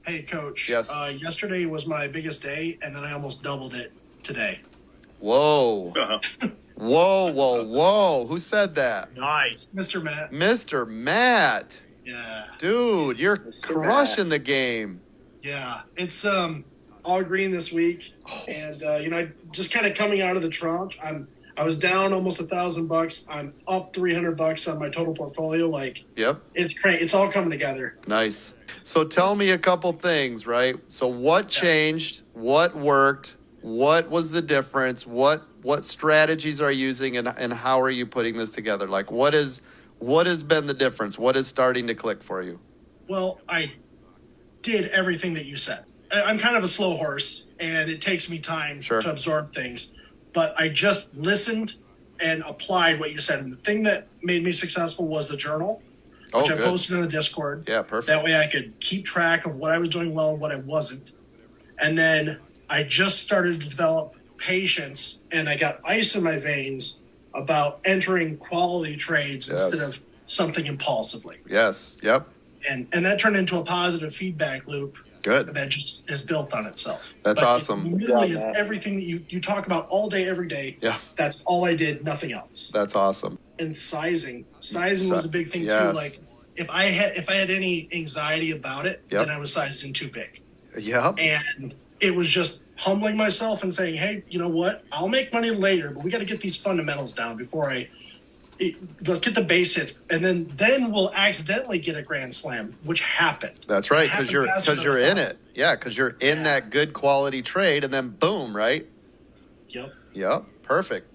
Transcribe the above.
Hey, Coach. Yes. Yesterday was my biggest day, and then I almost doubled it today. Whoa. Whoa. Who said that? Nice. Mr. Matt. Mr. Matt. Yeah. Dude, you're Mr. crushing the game. Yeah. It's all green this week. And, just kind of coming out of the trunk, I was down almost $1,000. I'm up $300 on my total portfolio. Yep. It's crazy. It's all coming together. Nice. So tell me a couple things, right? So what changed? What worked? What was the difference? What strategies are you using, and how are you putting this together? Like, what has been the difference? What is starting to click for you? Well, I did everything that you said. I'm kind of a slow horse, and it takes me time to absorb things. But I just listened and applied what you said. And the thing that made me successful was the journal, which I posted in the Discord. Yeah, perfect. That way I could keep track of what I was doing well and what I wasn't. And then I just started to develop patience, and I got ice in my veins about entering quality trades instead of something impulsively. Yes. Yep. And that turned into a positive feedback loop. Good. That just is built on itself. That's awesome. It literally is everything that you talk about all day, every day. Yeah. That's all I did, nothing else. That's awesome. And sizing was a big thing too. Like if I had any anxiety about it, then I was sized in too big. Yep. And it was just humbling myself and saying, hey, you know what? I'll make money later, but we got to get these fundamentals down before let's get the base hits, and then we'll accidentally get a grand slam, which happened. That's right, because you're in it. Yeah, because you're in that good quality trade, and then boom, right? Yep. Perfect.